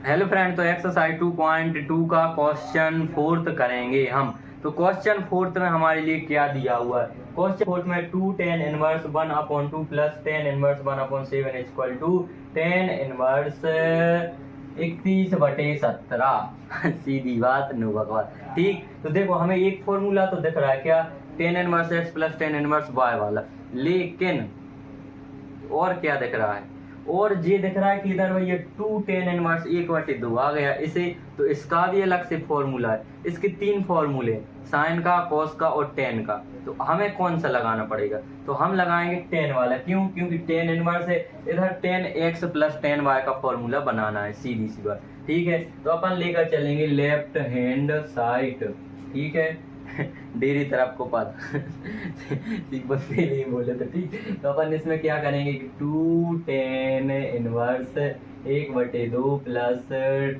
Hello friend, तो exercise 2.2 का question fourth करेंगे हम। तो क्वेश्चन फोर्थ में हमारे लिए क्या दिया हुआ है? क्वेश्चन फोर्थ में 2 tan inverse 1/2 plus tan inverse 1/7 is equal to tan inverse 31/17। सीधी बात, नो बकवास। ठीक, तो देखो हमें एक फॉर्मूला तो दिख रहा है, क्या? tan inverse x plus tan inverse y वाला। लेकिन और क्या दिख रहा है? और ये दिख रहा है कि इधर भैया 2 tan इनवर्स 1/2 आ गया इसे। तो इसका भी अलग से फॉर्मूला है। इसके तीन फॉर्मूले, साइन का, कॉस का और tan का। तो हमें कौन सा लगाना पड़ेगा? तो हम लगाएंगे tan वाला। क्यों? क्योंकि tan इनवर्स है, इधर tan x plus tan y का फॉर्मूला बनाना है, सीधी सी बात। ठीक है, तो अपन लेकर चलेंगे लेफ्ट हैंड साइड। ठीक है, डेरी तरफ को पता बंदे नहीं बोले तो ठीक। तो अपन इसमें क्या करेंगे कि 2 tan inverse 1/2 plus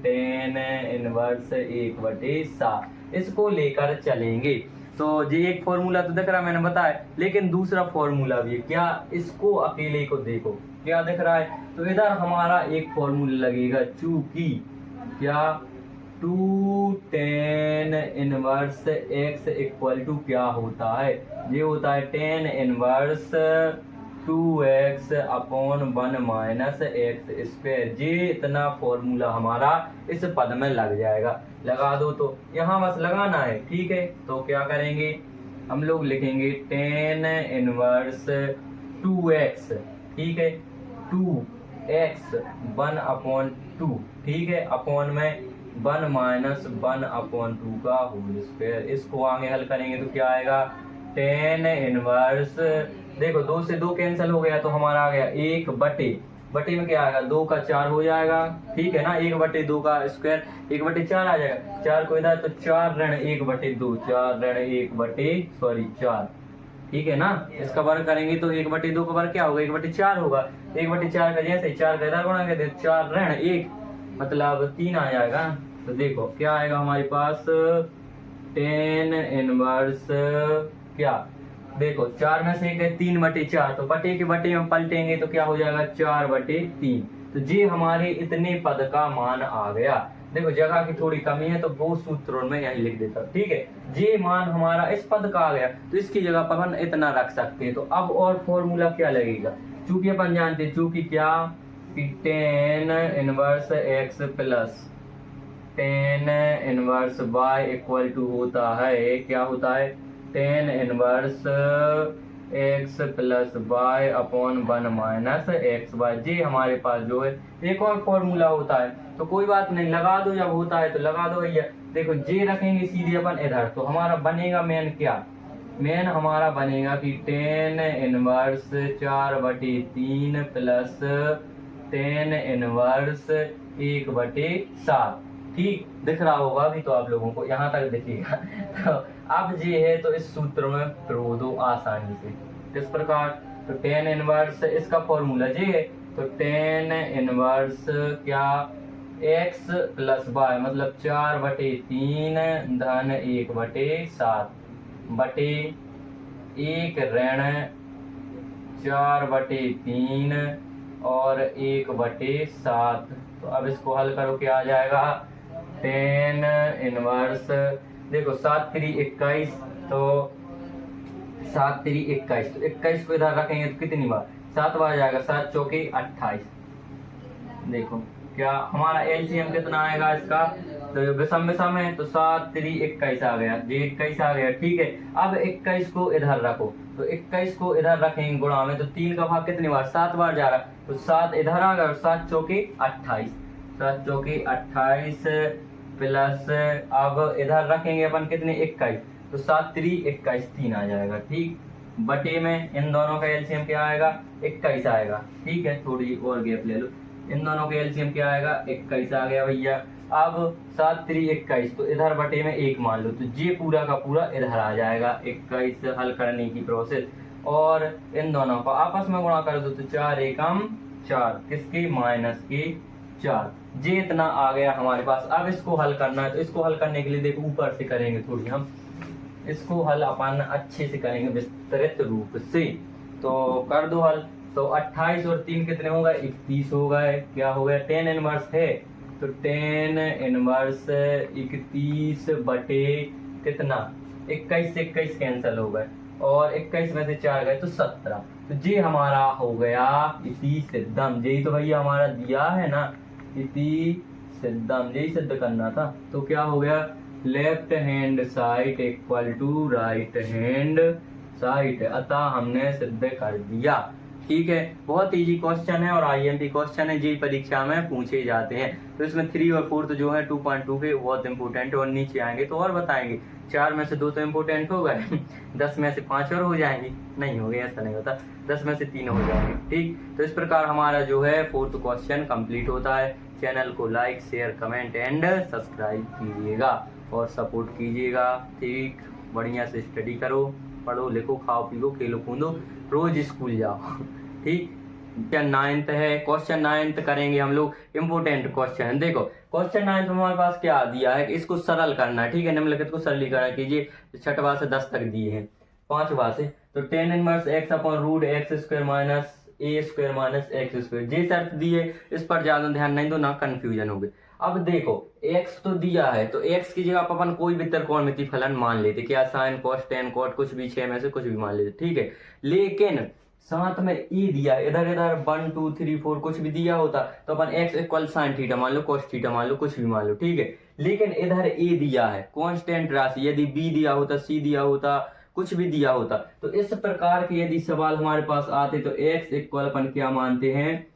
tan inverse 1/7 इसको लेकर चलेंगे। तो ये एक फॉर्मूला तो दिख रहा है, मैंने बताया, लेकिन दूसरा फॉर्मूला भी है। क्या? इसको अकेले को देखो, क्या दिख रहा है? तो इधर हमारा एक फॉर्मूला लगेगा, चूंकि क्या 2 tan inverse x equal to क्या होता है? ये होता है tan inverse 2x upon 1 minus x square. ये इतना फॉर्मूला हमारा इस पद में लग जाएगा। लगा दो, तो यहाँ बस लगाना है। ठीक है, तो क्या करेंगे हम लोग? लिखेंगे tan इनवर्स 2x। ठीक है, 2x 1/2। ठीक है, अपॉन में 1 माइनस 1/2 का होल स्क्वायर। इसको आगे हल करेंगे तो क्या आएगा? tan इनवर्स, देखो 2 से 2 कैंसिल हो गया तो हमारा आ गया 1/बटे में क्या आएगा? 2 का 4 हो जाएगा। ठीक है ना, 1/2 का स्क्वायर 1/4 आ जाएगा। 4 को इधर तो 4 ऋण 1/2, 4 ऋण 4। ठीक है ना, इसका वर्ग करेंगे तो 1/2 का वर्ग क्या होगा? 1/4 होगा। 1/4 का जैसे 4 का इधर गुणा कर दे, 4 ऋण 1 मतलब 3 आ जाएगा। तो देखो क्या आएगा हमारे पास? tan इनवर्स क्या? देखो 4 में से 3/4, तो बटे के बटे में पलटेंगे तो क्या हो जाएगा? 4/3। तो ये हमारे इतने पद का मान आ गया। देखो जगह की थोड़ी कमी है तो वो सूत्रों में यही लिख देता हूँ। ठीक है, ये मान हमारा इस पद का आ गया, तो इसकी जगह पर अपन इतना रख सकते हैं। तो अब और फॉर्मूला क्या लगेगा? चूंकि अपन जानते हैं, चूंकि क्या कि tan inverse x plus tan inverse y equal to होता है, क्या होता है? tan inverse x plus y upon 1 minus x y. जी हमारे पास जो है एक और फॉर्मूला होता है, तो कोई बात नहीं, लगा दो, जब होता है तो लगा दो भैया। देखो जे रखेंगे सीधे अपन इधर, तो हमारा बनेगा मेन क्या? मेन हमारा बनेगा कि tan inverse 4/3 plus tan inverse 1/7। ठीक दिख रहा होगा अभी तो आप लोगों को, यहाँ तक दिखेगा। तो अब ये है, तो इस सूत्र में प्रो दो आसानी से। किस प्रकार? तो tan इनवर्स, इसका फॉर्मूला ये है, तो tan इनवर्स क्या? x प्लस y मतलब 4/3 धन 1/7 बटे 1 ऋण 4/3 और 1/7। तो अब इसको हल करो, क्या आ जाएगा? tan इनवर्स, देखो 7 3 21, तो 7 3 21, तो 21 को इधर रखेंगे तो कितनी बार? 7 बार जाएगा, 7 चौके 28। देखो क्या हमारा एलसीएम कितना आएगा इसका? तो विषम विषम है, तो 7 3 21 आ गया, ये 21 आ गया। ठीक है, अब 21 को इधर रखो, तो 21 को इधर रखेंगे गुणा में, तो 3 का भाग कितनी बार? 7 बार जा रहा है, तो 7 इधर आ गया और 7 चौके 28, 7 चौके 28 प्लस अब इधर रखेंगे अपन कितने? 21, तो 7 3 21, 3 आ जाएगा। ठीक, बटे में इन दोनों का एलसीएम क्या आएगा? 21 आएगा। ठीक है, थोड़ी और गैप ले लो, इन दोनों का एलसीएम क्या आएगा? 21 आ गया भैया। अब 7 3 21, तो इधर बटे में 1 मान लो, तो ये पूरा का पूरा इधर आ जाएगा। 21 हल करने की प्रोसेस, और इन दोनों को आपस में गुणा कर दो, तो 4 एकम 4, किसके? माइनस के 4। ये इतना आ गया हमारे पास। अब इसको हल करना है, तो इसको हल करने के लिए देखो ऊपर से करेंगे थोड़ी, हम इसको हल अपन अच्छे से करेंगे विस्तृत रूप से। तो कर दो हल, तो 28 और 3 कितने हो गए? 31 हो गए। क्या हो गया? tan इनवर्स है तो 10 इनवर्स 31 बटे कितना 21 से 21 कैंसिल हो गए और 21 में से 4 गए तो 17। तो ये हमारा हो गया इति सिद्धम। यही तो भैया हमारा दिया है ना, इति सिद्धम, यही सिद्ध करना था। तो क्या हो गया, left hand side equal to right hand side, अतः हमने सिद्ध कर दिया। ठीक है, बहुत इजी क्वेश्चन है और आईएमपी क्वेश्चन है, जी परीक्षा में पूछे जाते हैं। तो इसमें 3 और 4 तो जो है 2.2 के बहुत इंपोर्टेंट और नीचे आएंगे तो और बताएंगे। 4 में से 2 तो इंपोर्टेंट हो गए 10 में से 5 और हो जाएंगी, नहीं हो गए ऐसा नहीं होता, 10 में से 3 हो जाएंगे। ठीक, तो इस प्रकार हमारा जो है 4th क्वेश्चन कंप्लीट होता है। चैनल को like share comment and subscribe कीजिएगा और सपोर्ट कीजिएगा। ठीक, बढ़िया से स्टडी करो, पढ़ो लिखो, खाओ पियो, खेलो कूदो, रोज स्कूल जाओ। ठीक, क्वेश्चन 9th है, क्वेश्चन 9th करेंगे हम लोग, इंपोर्टेंट क्वेश्चन। देखो क्वेश्चन 9th में हमारे पास क्या दिया है, इसको सरल करना है। ठीक है, निम्नलिखित को सरलीकरण कीजिए। 6वां से 10 तक दिए हैं, 5वां से तो tan inverse x upon root x square minus a square minus x square, ये शर्त दी है, इस पर ज्यादा ध्यान नहीं दो ना कंफ्यूजन हो गई। अब देखो x तो दिया है, तो x की जगह अपन कोई भी त्रिकोणमिति फलन मान लेते, क्या साइन कॉस टेन कॉट कुछ भी 6 में से कुछ भी मान लेते। ठीक है, लेकिन साथ में e दिया, इधर इधर 1 2 3 4 कुछ भी दिया होता तो अपन x इक्वल साइन थीटा मान लो, कॉस थीटा मान लो, कुछ भी मान लो। ठीक है, लेकिन इधर a दिया है कांस्टेंट राशि, यदि b दिया होता, c दिया होता, कुछ भी दिया होता, तो इस प्रकार के यदि सवाल हमारे पास आते तो x इक्वल अपन क्या मानते हैं,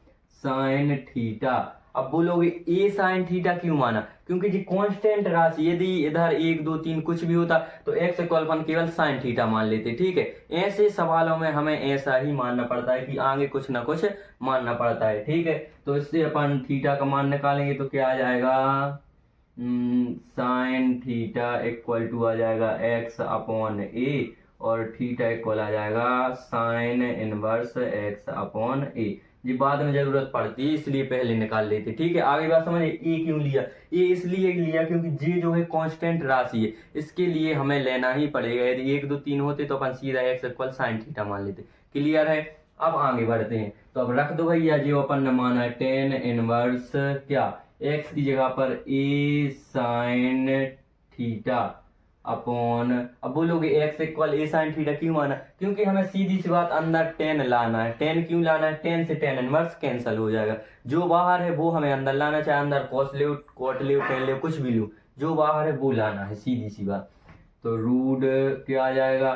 साइन थीटा। अब बोलोगे ए साइन थीटा क्यों माना, क्योंकि जी कांस्टेंट राशि यदि इधर 1 2 3 कुछ भी होता तो x इक्वल अपन केवल साइन थीटा मान लेते। ठीक है, ऐसे सवालों में हमें ऐसा ही मानना पड़ता है कि आगे कुछ ना कुछ मानना पड़ता है। ठीक है, तो इससे अपन थीटा का मान निकालेंगे तो क्या आ जाएगा, साइन थीटा इक्वल टू आ जाएगा x अपॉन ए और थीटा इक्वल आ जाएगा साइन इनवर्स x अपॉन ए। जी बाद में जरूरत पड़ती है इसलिए पहले निकाल लेते। ठीक है, आगे बात समझिए, ए क्यों लिया, ये इसलिए लिया क्योंकि जे जो है कांस्टेंट राशि है, इसके लिए हमें लेना ही पड़ेगा। यदि 1 2 3 होते तो अपन सीधा x इक्वल साइन थीटा मान लेते। क्लियर है, अब आगे बढ़ते हैं। तो अब रख दो भैया जो अपन ने माना है टेन इनवर्स क्या, x की जगह पर ए साइन थीटा अपॉन, अब बोलोगे x इक्वल ए साइन थीटा क्यों माना, क्योंकि हमें सीधी सी बात अंदर टेन लाना है। टेन क्यों लाना है, टेन से टेन इनवर्स कैंसिल हो जाएगा, जो बाहर है वो हमें अंदर लाना, चाहे अंदर कॉस ले कॉट ले टेन ले कुछ भी लो, जो बाहर है वो लाना है, सीधी सी बात। तो रूट क्या आ जाएगा,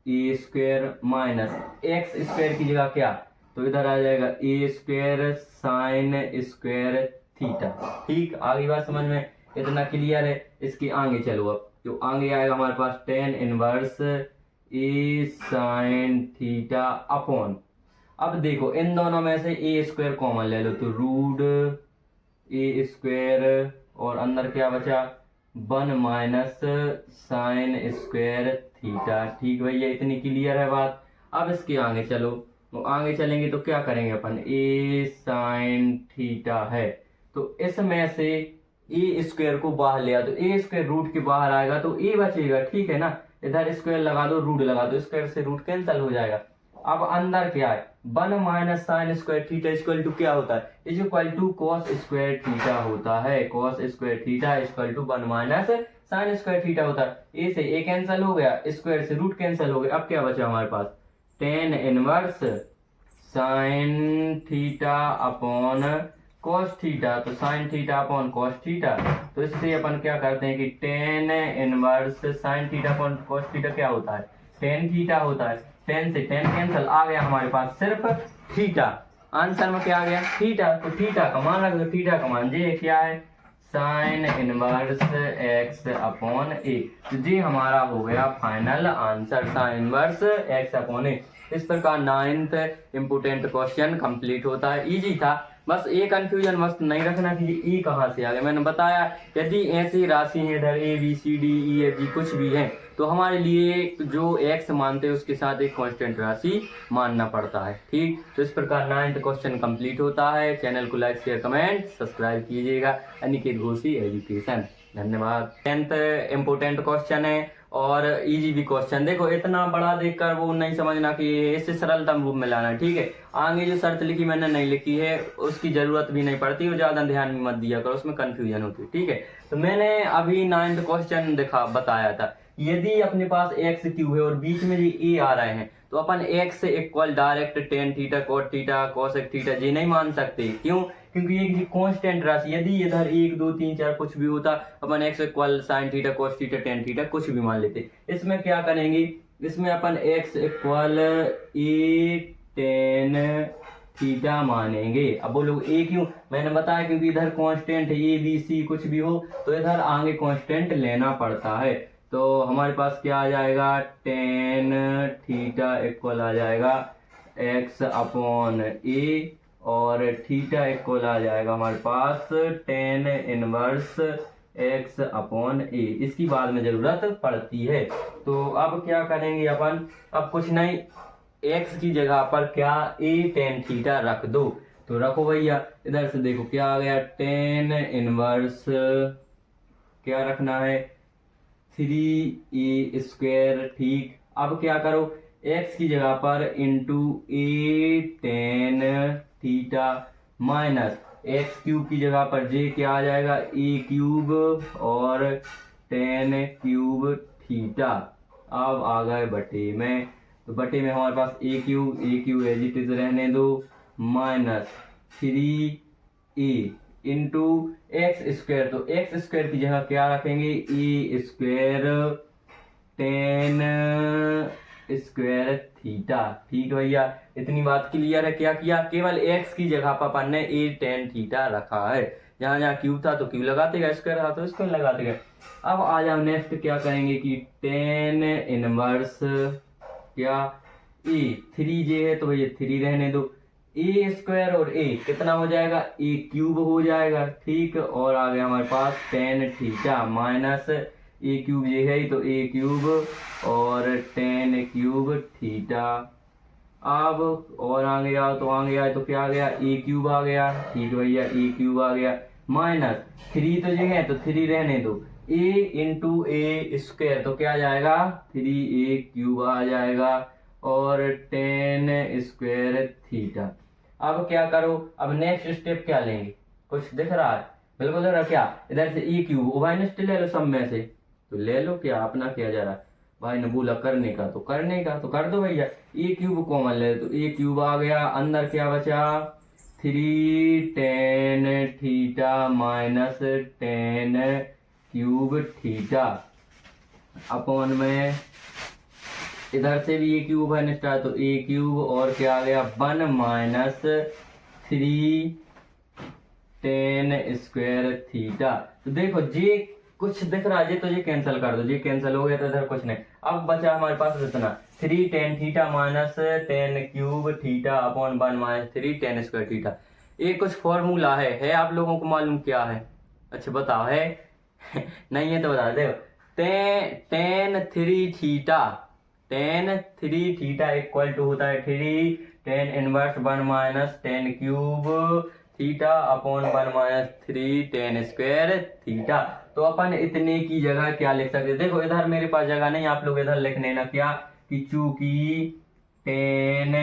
ए स्क्वायर माइनस एक्स स्क्वायर की जगह क्या, तो इधर आ जाएगा ए स्क्वायर साइन स्क्वायर थीटा। ठीक, आगे बात समझ में, इतना क्लियर है। इसके आगे चलो, अब जो आगे आएगा हमारे पास टेन इनवर्स ए साइन थीटा अपॉन, अब देखो इन दोनों में से ए स्क्वायर कॉमन ले लो तो रूट ए स्क्वायर और अंदर क्या बचा 1 माइनस साइन स्क्वायर थीटा। ठीक भैया, इतनी क्लियर है बात। अब इसके आगे चलो, तो आगे चलेंगे तो क्या करेंगे अपन, ए साइन थीटा है तो इसमें से ए स्क्वायर को बाहर ले आ, तो ए स्क्वायर रूट के बाहर आएगा तो ए बचेगा। ठीक है ना, इधर स्क्वायर लगा दो रूट लगा दो, स्क्वायर से रूट कैंसिल हो जाएगा। अब अंदर क्या है 1 minus sine square theta equal to क्या होता है, is equal to cos square theta होता है। Cos square theta equal to 1 minus sine square theta होता है। ए से ए कैंसिल हो गया, स्क्वायर से रूट कैंसिल हो गया। अब क्या बचा हमारे पास tan inverse sine theta upon cos theta, तो sine theta upon cos theta. तो इससे अपन क्या करते हैं कि tan inverse sine theta upon cos theta क्या होता है, टेन थीटा होता है। टेन से टेन कैंसिल, आ गया हमारे पास सिर्फ थीटा। आंसर में क्या आ गया थीटा, तो थीटा का मान रख दो। थीटा का मान जे क्या है, sine inverse x upon a. तो जी हमारा हो गया final answer, sine inverse x upon a. इस प्रकार 9th इंपोर्टेंट क्वेश्चन कंप्लीट होता है। इजी था, बस ये कंफ्यूजन मस्त नहीं रखना कि ये कहाँ से आ गया। मैंने बताया यदि ऐसी राशि है इधर A B C D E F G कुछ भी है तो हमारे लिए जो एक्स मानते हैं उसके साथ एक कांस्टेंट राशि मानना पड़ता है। ठीक, तो इस प्रकार 9th क्वेश्चन कंप्लीट होता है। चैनल को लाइक शेयर कमेंट सब्सक्राइब कीजिएगा। अनिकेत घोषी एजुकेशन। धन्यवाद। 10th इंपोर्टेंट क्वेश्चन है और इजी भी क्वेश्चन। देखो इतना बड़ा देखकर वो नहीं समझना कि इससे सरलतम रूप में लाना है, ठीक है। आगे जो शर्त लिखी मैंने नहीं लिखी है, उसकी जरूरत भी नहीं पड़ती और ज्यादा ध्यान भी मत दिया करो, उसमें कंफ्यूजन होती है, ठीक है। तो मैंने अभी 9th क्वेश्चन बताया था, यदि अपने पास एक्स क्यूब है और बीच में ये ए आ रहे हैं तो अपन x equal direct tan theta cot theta cosec theta जी नहीं मान सकते। क्यों? क्योंकि ये कांस्टेंट राशि, यदि इधर 1 2 3 4 कुछ भी होता अपन x equal sine theta cos theta tan theta कुछ भी मान लेते। इसमें क्या करेंगे, इसमें अपन x equal a tan theta मानेंगे। अब बोलो ए क्यों? मैंने बताया क्योंकि इधर कांस्टेंट है, ए बी सी कुछ भी हो तो इधर आगे कांस्टेंट लेना पड़ता है। तो हमारे पास क्या आ जाएगा, टेन थीटा इक्वल आ जाएगा एक्स अपॉन ए और थीटा इक्वल आ जाएगा हमारे पास टेन इनवर्स एक्स अपॉन ए। इसकी बाद में जरूरत पड़ती है। तो अब क्या करेंगे अपन, अब कुछ नहीं, एक्स की जगह पर क्या ए टेन थीटा रख दो। तो रखो भैया, इधर से देखो क्या आ गया, टेन इनवर्स क्या रखना है, 3a स्क्वायर, ठीक। अब क्या करो, x की जगह पर into a tan theta minus x cube की जगह पर j क्या आ जाएगा, ए क्यूब और टेन क्यूब थीटा। अब आ गए बटे में, तो बटे में हमारे पास a cube as it is रहने दो minus 3a into x square, तो एक्स स्क्वायर की जगह क्या रखेंगे, a square tan square theta, ठीक भैया। इतनी बात क्लियर है। क्या किया, केवल एक्स की जगह पर अपन ने ए टेन थीटा रखा है, जहां जहां क्यूब था तो क्यूब लगाते गए, स्क्वायर था तो स्क्वायर लगाते गए। अब आ जाओ नेक्स्ट क्या करेंगे कि टेन इनवर्स क्या ए, 3j है तो भैया 3 रहने दो, ए स्क्वायर और ए कितना हो जाएगा, ए क्यूब हो जाएगा, ठीक। और आ गया हमारे पास टेन थीटा माइनस ए क्यूब ये है तो ए क्यूब और टेन क्यूब थीटा। अब और आगे आओ तो आगे आए तो क्या आ गया, ए क्यूब आ गया, ठीक भैया, ए क्यूब आ गया माइनस 3 तो ये है तो 3 रहने दो, ए इंटू ए स्क्वायर तो क्या आ जाएगा, 3a क्यूब आ जाएगा और टेन स्क्वायर थीटा। अब क्या करो, अब नेक्स्ट स्टेप क्या लेंगे, कुछ दिख रहा है, बिल्कुल दिख रहा है क्या, इधर से ए क्यूब ओवाइनस्ट ले लो सब में से, तो ले लो, क्या अपना क्या जा रहा है, भाई ने बोला करने का तो कर दो भैया। ए क्यूब कॉमन ले तो ए क्यूब आ गया, अंदर क्या बचा, 3 tan theta minus tan cube theta upon में इधर से भी ए क्यूब है निष्ठा तो ए क्यूब और क्या आ गया 1 माइनस 3 टेन स्क्वायर थीटा। तो देखो जे कुछ दिख रहा है, तो ये कैंसिल कर दो, ये कैंसिल हो गया तो इधर कुछ नहीं। अब बचा हमारे पास इतना 3 tan theta minus tan cube theta upon 1 minus 3 tan square theta. ये कुछ फॉर्मूला है आप लोगों को मालूम क्या है, अच्छा बताओ, है नहीं है तो बता दो। Tan three theta equal to होता है 3 tan inverse 1 minus tan cube theta upon 1 minus 3 tan square theta. तो अपन इतने की जगह क्या लिख सकते, देखो इधर मेरे पास जगह नहीं, आप लोग इधर लिखने ना क्या कि चूंकि tan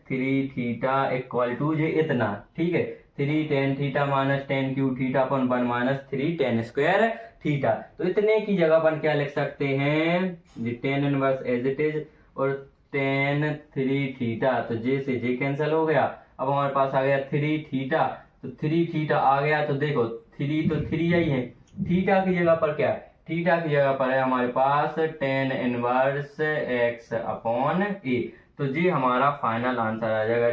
three theta equal to ये इतना, ठीक है, 3 tan theta minus tan cube theta अपन 1 माइनस 3 टेन स्क्वायर थीटा। तो इतने की जगह अपन क्या लिख सकते हैं, ये tan inverse as it is और टेन थ्री थीटा, तो जे से जे कैंसिल हो गया। अब हमारे पास आ गया 3 थीटा, तो 3 थीटा आ गया, तो देखो 3 तो 3 ही है, थीटा की जगह पर क्या है, थीटा की जगह पर है हमारे पास tan inverse x upon a. तो जी हमारा फाइनल आंसर आ जाएगा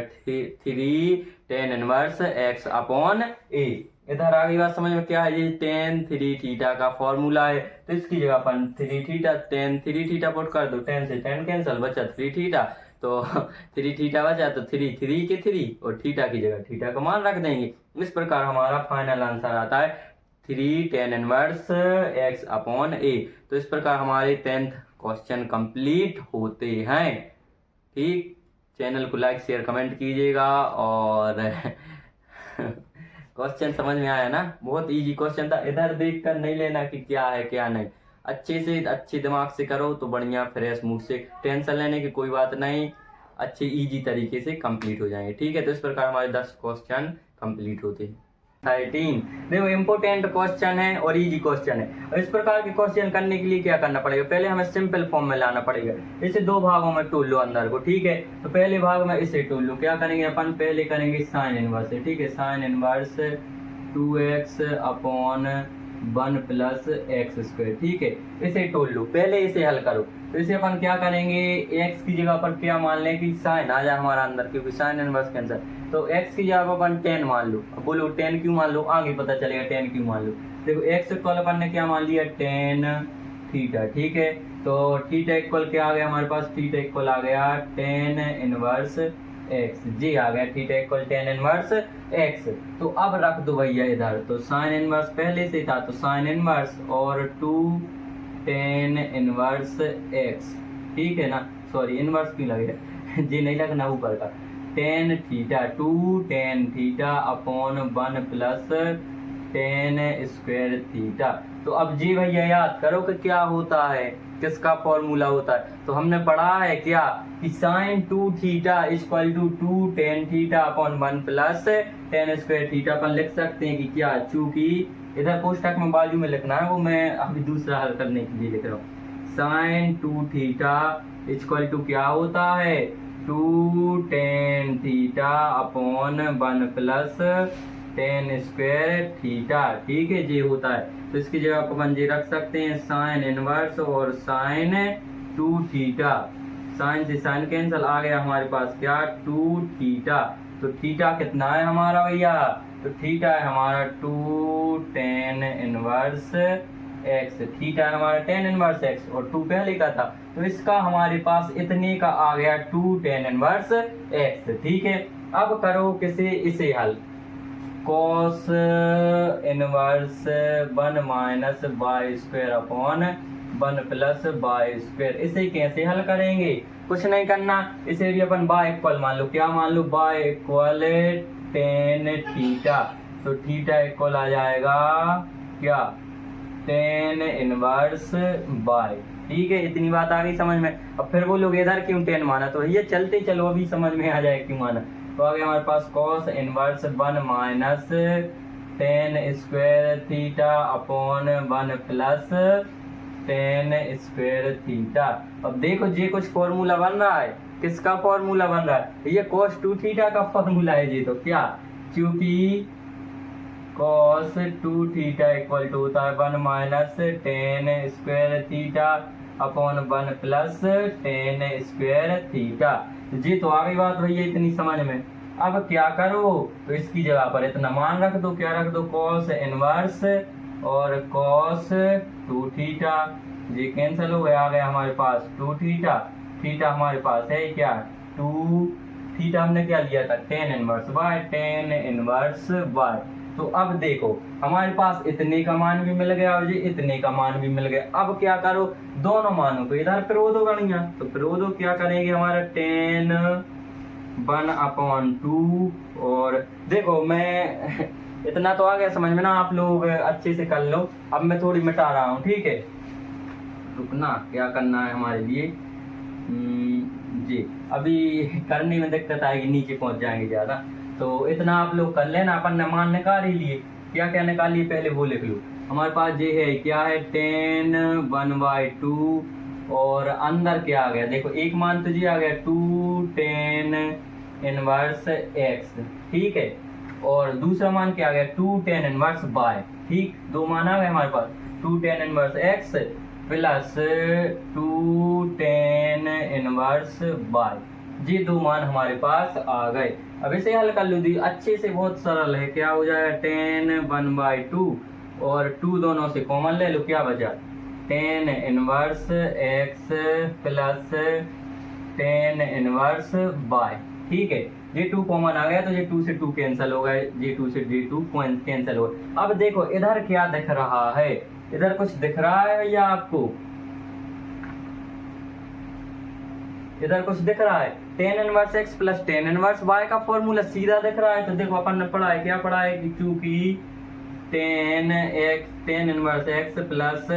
3 टेन इनवर्स एक्स अपॉन ए। इधर आगे बात समझ में क्या है, ये टेन थ्री थीटा का फॉर्मूला है, तो इसकी जगह अपन 3 theta tan three theta put कर दो, 10 से 10 कैंसिल, बचा 3 थीटा, तो 3 थीटा बचा तो 3 3 के 3 और थीटा की जगह थीटा का मान रख देंगे। इस प्रकार हमारा फाइनल आंसर आता है 3 tan inverse x upon a. तो इस प्रकार हमारे 10th क्वेश्चन कंप्लीट होते हैं, ठीक। चैनल को लाइक शेयर कमेंट कीजिएगा और क्वेश्चन समझ में आया ना, बहुत इजी क्वेश्चन था, इधर देखकर नहीं लेना कि क्या है क्या नहीं, अच्छे से अच्छे दिमाग से करो तो बढ़िया फ्रेश मूड से, टेंशन लेने की कोई बात नहीं, अच्छे इजी तरीके से कंप्लीट हो जाएंगे। ठीक है, तो इस प्रकार हमारे 10 क्वेश्चन कंप्लीट होते हैं। 13 देखो इम्पोर्टेंट क्वेश्चन है और इजी क्वेश्चन है। और इस प्रकार के क्वेश्चन करने के लिए क्या करना पड़ेगा, पहले हमें सिंपल फॉर्म में लाना पड़ेगा। इसे दो भागों में तोड़ लो अंदर को। ठीक है, तो पहले भाग में इसे तोड़ लो। क्या करेंगे अपन, पहले करेंगे साइन इनवर्स से। ठीक है, sine inverse 2x upon 1 plus x square. ठीक है, इसे तोड़ लो, पहले इसे हल करो। तो इसे अपन क्या करेंगे, x की जगह पर क्या मान लें कि साइन आ जाए हमारा अंदर, क्योंकि साइन इनवर्स कैंसर। तो x की जगह पर अपन 10 मान लो। अब बोलो 10 क्यों मान लो, आगे पता चलेगा 10 क्यों मान लो। देखो x इक्वल अपन ने क्या मान लिया, 10 थीटा। ठीक है, तो थीटा इक्वल क्या आ गया हमारे पास, थीटा इक्वल आ गया 10 इनवर्स x, जी आ गया थीटा इक्वल 10 इनवर्स x। तो अब रख दो भैया इधर, तो साइन इनवर्स पहले से था, तो साइन इनवर्स और 2 10 इनवर्स x। ठीक है ना, सॉरी इनवर्स क्यों लगे जी नहीं लगना ऊपर का, 10 theta 2 10 theta upon 1 plus 10 square theta. तो अब जी भैया याद करो कि क्या होता है, किसका फॉर्मूला होता है। तो हमने पढ़ा है क्या कि sine 2 theta equal to 2 10 theta upon 1 plus 10 square theta. अपन लिख सकते हैं कि क्या, चूंकि इधर कोष्टक में बाजू में लिखना है, वो मैं अभी दूसरा हल करने के लिए लिख रहा हूँ। साइन 2 थीटा इक्वल टू क्या होता है, 2 10 theta upon 1 plus 10 square theta. ठीक है, ये होता है। तो इसकी जगह पर अपन ये रख सकते हैं साइन इनवर्स और साइन 2 थीटा। साइन से साइन कैंसिल, आ गया हमारे पास क्या 2 थीटा। तो थीटा कितना है हमारा भैया, तो थीटा है हमारा 2 10 इनवर्स एक्स। थीटा है हमारा 10 इनवर्स एक्स और 2 पहले का था, तो इसका हमारे पास इतने का आ गया 2 10 इनवर्स एक्स। ठीक है, अब करो किसे, इसे हल, cos inverse 1 minus by square upon 1 plus by square. इसे कैसे हल करेंगे, कुछ नहीं करना, इसे भी अपन बाय इक्वल मान लो। क्या मान लो, बाय इक्वल 10 थीटा। तो थीटा इक्वल आ जाएगा क्या, 10 इनवर्स बाय। ठीक है, इतनी बात आ गई समझ में। अब फिर बोलोगे इधर क्यों 10 माना, तो ये चलते चलो अभी समझ में आ जाए क्यों माना। तो आ गया हमारे पास cos inverse 1 minus 10 square theta upon 1 plus 10 square theta. अब देखो ये कुछ फॉर्मूला बन रहा है, किसका फॉर्मूला बन रहा है, ये cos 2 थीटा का फॉर्मूला है जी। तो क्या, क्योंकि cos 2 थीटा इक्वल टू होता है 1 minus 10 square theta upon 1 plus 10 square theta. जी तो आ गई बात भैया इतनी समझ में। अब क्या करो, तो इसकी जगह पर इतना मान रख दो, क्या रख दो, cos इनवर्स और cos 2 थीटा। ये कैंसिल हो गया, आ गया हमारे पास 2 थीटा। थीटा हमारे पास है क्या 2 थीटा, हमने क्या लिया था 10 इनवर्स बाय 10 इनवर्स बाय। तो अब देखो हमारे पास इतने का मान भी मिल गया और ये इतने का मान भी मिल गया। अब क्या करो, दोनों मानों को इधर प्रो दो गणिया। तो प्रो दो, क्या करेंगे, हमारा 10 1 अपॉन 2। और देखो मैं इतना तो आ गया समझ में ना, आप लोग अच्छे से कर लो। अब मैं थोड़ी मिटा रहा हूँ, ठीक है, रुकना, क्या करना है हमारे लिए जी, अभी करने में दिक्कत आएगी, नीचे पहुंच जाएंगे ज्यादा। तो इतना आप लोग कर लेना, अपन ने मान निकाल ही लिए। क्या क्या निकाल लिए पहले वो लिख लो। हमारे पास ये है क्या है 10 1/2 और अंदर क्या आ गया, देखो एक मान तो जी आ गया 2 10 इनवर्स एक्स। ठीक है, और दूसरा मान क्या आ गया 2 10 इनवर्स बाय। ठीक, दो मान आ गए हमारे पास, 2 10 inverse x plus 2 10 inverse by. ये दो मान हमारे पास आ गए। अब इसे हल कर लो दी, अच्छे से, बहुत सरल है। क्या हो जाएगा 10 1/2 और 2 दोनों से कॉमन ले लो, क्या बचा 10 inverse x plus 10 inverse by. ठीक है, ये 2 कॉमन आ गया, तो ये 2 से 2 कैंसिल हो गए, ये 2 से ये 2 कैंसिल हो गए। अब देखो इधर क्या दिख रहा है, इधर कुछ दिख रहा है या आपको, इधर कुछ दिख रहा है 10 inverse x plus 10 inverse y का फॉर्मूला सीधा दिख रहा है। तो देखो अपन ने पढ़ा है, क्या पढ़ा है कि क्योंकि 10 inverse x plus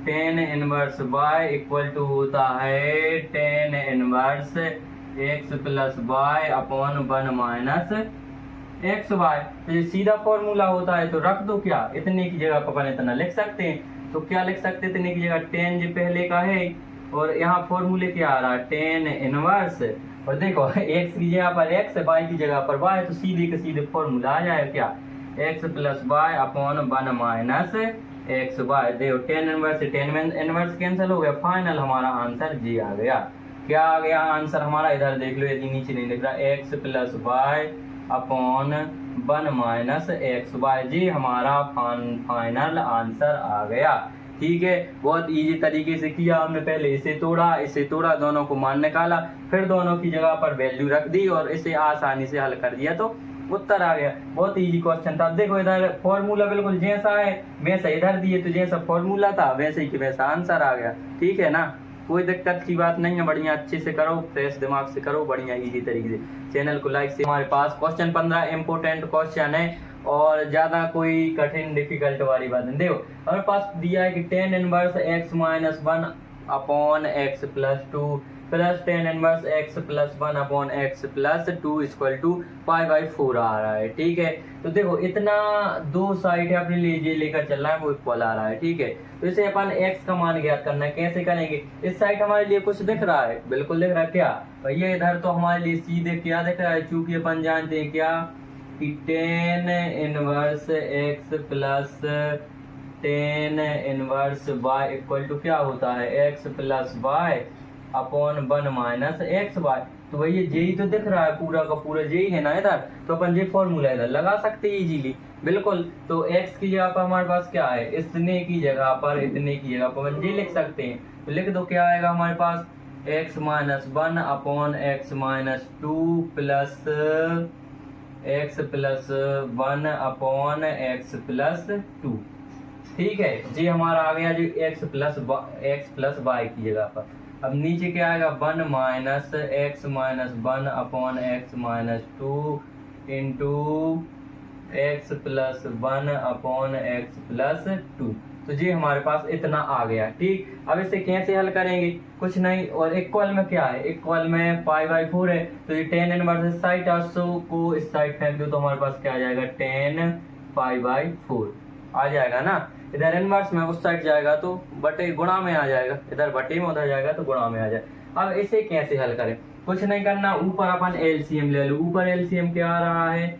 tan inverse y equal to होता है tan inverse x plus y upon 1 minus x y. तो ये सीधा फॉर्मूला होता है, तो रख दो क्या, इतने की जगह पर अपन इतना लिख सकते हैं। तो क्या लिख सकते हैं, इतने की जगह टेन जो पहले का है, और यहाँ फॉर्मूले क्या आ रहा है टेन इनवर्स, और देखो एक्स की जगह पर एक्स, वाई की जगह पर वाई, तो सीधे के सीधे फॉर्मूला आ जाएगा क्या, x plus y upon 1 minus x y. देखो टेन इनवर्स से टेन इनवर्स कैंसिल हो गया, फाइनल हमारा आंसर जी आ गया। क्या आ गया आंसर हमारा, इधर देख लो, यदि नीचे नहीं दिख रहा, x plus y upon 1 minus x y, जी हमारा फाइनल आंसर आ गया। ठीक है, बहुत इजी तरीके से किया हमने, पहले इसे तोड़ा, दोनों को मान निकाला, फिर दोनों की जगह पर वैल्यू रख दी और इसे आसानी से हल कर दिया, तो उत्तर आ गया। बहुत इजी क्वेश्चन था। देखो इधर फॉर्मूला बिल्कुल जैसा है वैसा इधर दिए, तो जैसा फॉर्मूला था वैसे ही वैसा आंसर आ गया। ठीक है ना, कोई दिक्कत की बात नहीं है, बढ़िया अच्छे से करो, फ्रेश दिमाग से करो, बढ़िया इजी तरीके से। चैनल को लाइक से। हमारे पास क्वेश्चन 15 इम्पोर्टेंट क्वेश्चन है और ज्यादा कोई कठिन डिफिकल्ट वाली बात नहीं। देखो हमारे पास दिया है कि tan inverse x minus 1 upon x plus 2 plus tan inverse x plus 1 upon x plus 2 equal to π/4 आ रहा है। ठीक है, तो देखो इतना दो साइड है अपने लिए लेकर चल रहा है, वो इक्वल आ रहा है। ठीक है, तो इसे अपन x का मान ज्ञात करना है, कैसे करेंगे, इस साइड हमारे लिए कुछ दिख रहा है, बिल्कुल दिख रहा है क्या भैया, इधर तो हमारे लिए सीधे क्या दिख रहा है, चूंकि अपन जानते हैं क्या कि tan inverse x plus tan inverse y equal to क्या होता है, x plus y upon 1 minus x y. तो भैया यही तो दिख रहा है, पूरा का पूरा यही है ना इधर, तो अपन ये फॉर्मूला इधर लगा सकते हैं इजीली, बिल्कुल। तो x की जगह पर हमारे पास क्या है, इतने की जगह पर इतने की जगह पर अपन ये लिख सकते हैं, तो लिख दो क्या आएगा हमारे पास, x minus 1 upon x minus 2 plus x plus 1 upon x plus 2। ठीक है, ये हमारा आ गया जो x प्लस वाई की जगह पर। अब नीचे क्या आएगा, 1 minus x minus 1 upon x minus 2 into x plus 1 upon x plus 2। तो ये हमारे पास इतना आ गया। ठीक, अब इसे कैसे हल करेंगे, कुछ नहीं, और इक्वल में क्या है, इक्वल में π/4 है, तो ये टेन इनवर्स इस साइड 800 को इस साइड फेंक दो, तो हमारे पास क्या आ जाएगा, 10 π/4 आ जाएगा ना। इधर इनवर्स में उस साइड जाएगा तो बटे गुणा में आ जाएगा, इधर बटे में उधर जाएगा तो गुणा में आ जाएगा। अब इसे कैसे हल करें, कुछ नहीं करना, ऊपर अपन एलसीएम ले लो। ऊपर एलसीएम क्या आ रहा है,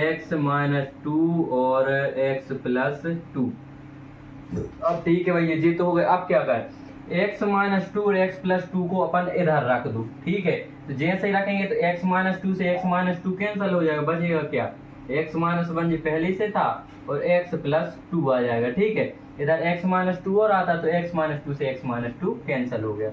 x माइनस 2 और x प्लस 2। अब ठीक है भैया, ये तो हो गया। अब क्या करें, x माइनस 2 और x प्लस 2 को अपन इधर रख दो। ठीक है, तो जैसे ही रखेंगे तो x माइनस 2 से x माइनस 2 कैंसिल हो जाएगा, बचेगा क्या, x माइनस 1 जो पहले से था और x प्लस 2 आ जाएगा। ठीक है, इधर x माइनस 2 और आता तो x माइनस 2 से x माइनस 2 कैंसिल हो गया,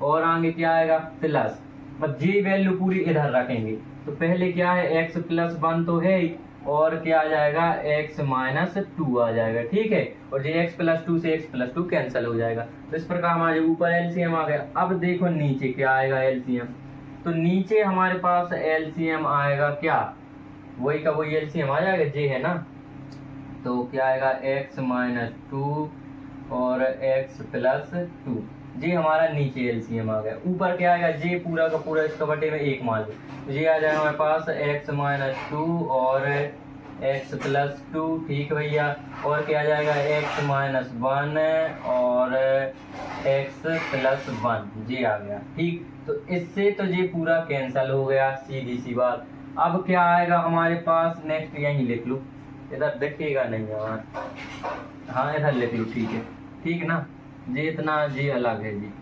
और आगे क्या आएगा प्लस। अब जी वैल्यू पूरी इधर रखेंगे, तो पहले क्या है, x प्लस 1 तो है ही, और क्या आ जाएगा, x माइनस 2 आ जाएगा। ठीक है, और ये x प्लस 2 से x प्लस 2 कैंसिल हो जाएगा। तो इस प्रकार हमारे ऊपर एलसीएम आ गया। अब देखो नीचे क्या आएगा एलसीएम, तो नीचे हमारे पास एलसीएम आएगा क्या, वही का वही एलसीएम आ जाएगा, जे है ना, तो क्या आएगा, x माइनस 2 और x प्लस 2, जी हमारा नीचे एलसीएम आ गया। ऊपर क्या आएगा, जे पूरा का पूरा इसका बटे में 1 मान लो, तो ये आ जाएगा हमारे पास x माइनस 2 और x प्लस 2। ठीक भैया, और क्या आ जाएगा, x माइनस 1 और x प्लस 1, जी आ गया। ठीक, तो इससे तो ये पूरा कैंसिल हो गया, सीधी सी बात। अब क्या आएगा हमारे पास, नेक्स्ट यहीं लिख लो, इधर देखिएगा नहीं यार, हाँ इधर लिख लो। ठीक है, ठीक ना, जी इतना जी अलग है जी।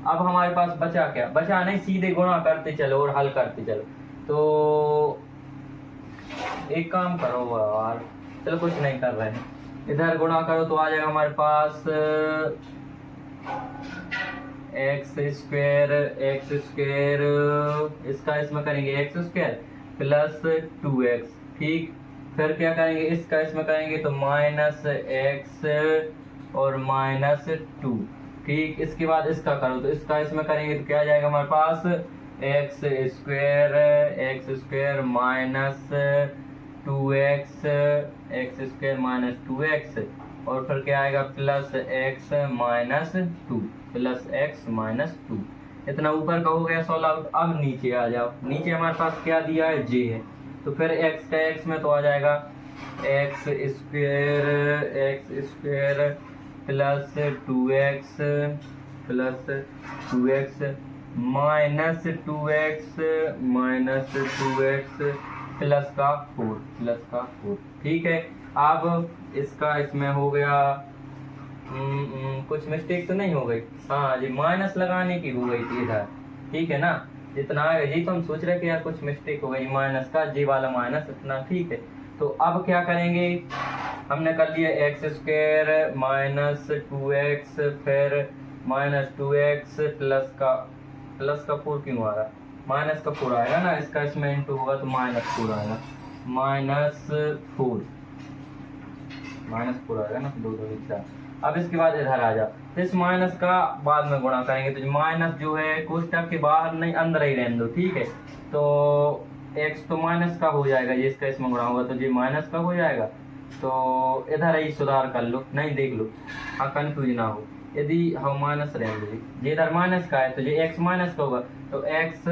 अब हमारे पास बचा क्या, बचा नहीं, सीधे गुणा करते चलो और हल करते चलो। तो एक काम करो यार, चलो कुछ नहीं कर रहे हैं, इधर गुणा करो तो आ जाएगा हमारे पास एक्स स्क्वेयर, इसका इसमें करेंगे एक्स स्क्वेयर प्लस 2x। ठीक, फिर क्या करेंगे, इसका इसमें करेंगे तो माइनस एक्स और माइनस 2। ठीक, इसके बाद इसका करो तो इसका इसमें करेंगे तो क्या आ जाएगा हमारे पास, x square minus 2x x square minus 2x और फिर क्या आएगा plus x minus 2 plus x minus 2। इतना ऊपर का हो गया सॉल्व आउट। अब नीचे आ जाओ, नीचे हमारे पास क्या दिया है j है, तो फिर x का x में तो आ जाएगा x square plus 2x minus 2x plus का 4 ठीक है। अब इसका इसमें हो गया कुछ मिस्टेक तो नहीं हो गई, हाँ जी माइनस लगाने की हो गई थी इधर, ठीक है ना, इतना आएगा जी, तो हम सोच रहे कि यार कुछ मिस्टेक हो गई माइनस का, जी वाला माइनस इतना, ठीक है। तो अब क्या करेंगे, हमने कर लिया एक्स स्क्वायर माइनस 2x फिर माइनस 2x प्लस का 4 क्यों आ रहा, माइनस का 4 आएगा ना, इसका इसमें इंटू होगा तो माइनस 4 आएगा, माइनस 4 आएगा ना, 2 2 4। अब इसके बाद इधर आ जाओ, तो इस माइनस का बाद में गुणा करेंगे, तो माइनस जो है कोष्टक के बाहर नहीं अंदर ही रहने दो, ठीक है। तो x तो माइनस का हो जाएगा, ये इसका इसमें गुणा होगा तो ये माइनस का हो जाएगा, तो इधर ही सुधार कर लो, नहीं देख लो, हाँ कंफ्यूज ना हो। यदि हम माइनस रहने दो, ये इधर माइनस का है तो ये x माइनस का होगा, तो x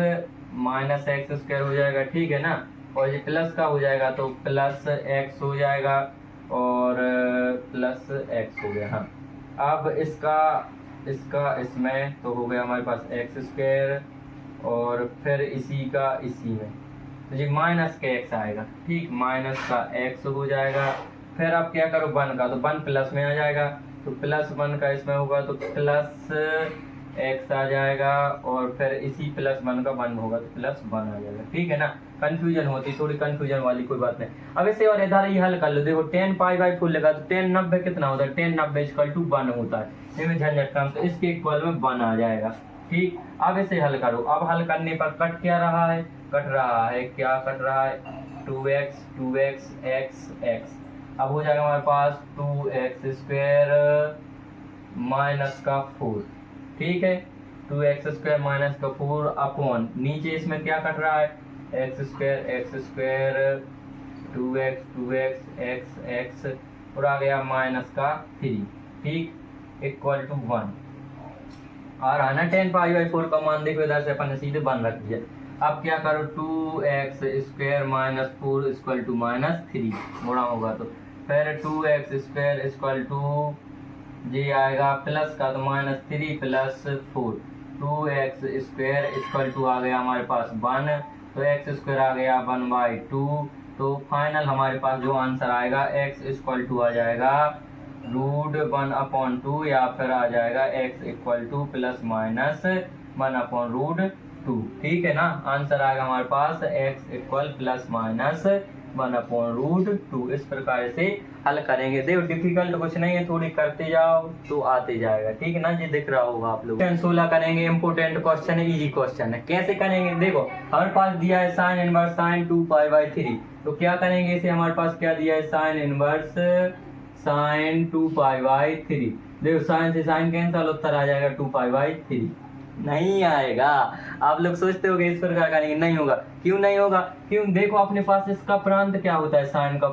माइनस एक्स स्क्वायर हो जाएगा, ठीक है ना, और ये प्लस का हो जाएगा तो प्लस x हो जाएगा और प्लस x हो गया। हाँ अब इसका इसमें तो हो गया हमारे पास एक्स स्क्वायर और फिर इसी का इसी में, तो ये माइनस का x आएगा, ठीक, माइनस का x हो जाएगा। फिर आप क्या करो 1 का, तो 1 प्लस में आ जाएगा, तो प्लस 1 का इसमें होगा तो प्लस x आ जाएगा और फिर इसी प्लस 1 का 1 होगा तो प्लस 1 आ जाएगा, ठीक है ना। कंफ्यूजन होती, थोड़ी कंफ्यूजन वाली कोई बात नहीं। अब इसे और इधर ही हल कर लो, देखो 10 पाई बाई 4 लगा तो 10 90 कितना होता है, 10 90 इक्वल टू 1 होता है, इसमें झंझट कम, तो इसके इक्वल में 1 आ जाएगा, ठीक। अब इसे हल करो, अब हल करने पर कट क्या रहा है, क्या कट रहा है 2x x। अब हो जाएगा हमारे पास 2x स्क्वायर माइनस का 4, ठीक है, 2x स्क्वायर माइनस का 4 अपॉन नीचे इसमें क्या कट रहा है एक्स स्क्वायर 2x x और आ गया माइनस का 3, ठीक, इक्वल टू 1 आ रहा है ना। 10 पाई बाई 4 का मान देखो, इधर से अपन ने सीधे 1 रख दिया। अब क्या करो 2x square minus 4 equal to minus 3 गुणा होगा, तो फिर 2x स्क्वायर इक्वल टू ये आएगा प्लस का तो minus 3 plus 4, 2x square equal to आ गया हमारे पास 1, तो x स्क्वायर आ गया 1/2, तो फाइनल हमारे पास जो आंसर आएगा x इक्वल टू आ जाएगा √1/2 या फिर आ जाएगा x equal two plus minus 1/√2, ठीक है ना। आंसर आएगा हमारे पास x इक्वल प्लस माइनस 1/√2। इस प्रकार से हल करेंगे, देखो डिफिकल्ट कुछ नहीं है, थोड़ी करते जाओ तो आते जाएगा, ठीक है ना, ये दिख रहा होगा आप लोग। 16 करेंगे, इंपोर्टेंट क्वेश्चन है, इजी क्वेश्चन है। कैसे करेंगे, देखो हमारे पास दिया है साइन इनवर्स साइन 2π/3, तो क्या करेंगे इसे, हमारे पास क्या दिया है साइन इनवर्स साइन 2π/3, देखो साइन से साइन कैंसल, उत्तर आ जाएगा 2π/3। नहीं आएगा, आप लोग सोचते होगे इस प्रकार करेंगे, नहीं होगा। क्यों नहीं होगा, क्यों, देखो अपने पास इसका प्रांत क्या होता है साइन का,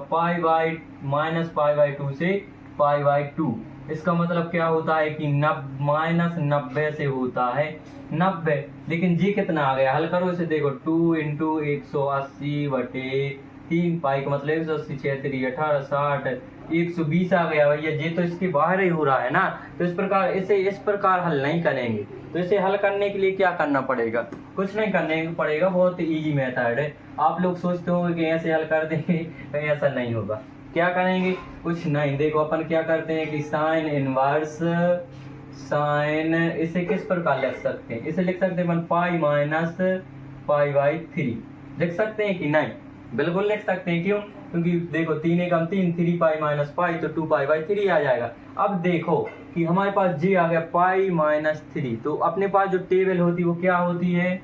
-π/2 से π/2, इसका मतलब क्या होता है कि -90 से होता है 90, लेकिन जी कितना आ गया, हल करो इसे, देखो 2 × 180/3 पाई का मतलब 180 6 18 60 120 आ गया भैया, ये तो इसके बाहर ही हो रहा है ना, तो इस प्रकार इसे इस प्रकार हल नहीं करेंगे। तो इसे हल करने के लिए क्या करना पड़ेगा, कुछ नहीं करने पड़ेगा, बहुत इजी मेथड है। आप लोग सोचते होंगे कि ऐसे हल कर देंगे, कहीं ऐसा नहीं होगा। क्या करेंगे, कुछ नहीं, देखो अपन क्या करते हैं कि साइन इनवर्स साइन, इसे किस प्रकार लिख सकते हैं, इसे लिख सकते हैं अपन π-π/3 लिख सकते हैं कि नहीं, बिल्कुल लिख सकते हैं। क्यों, क्योंकि देखो 3 एकम 3 3π-π तो 2π/3 आ जाएगा। अब देखो कि हमारे पास जी आ गया π-3, तो अपने पास जो टेबल होती है वो क्या होती है,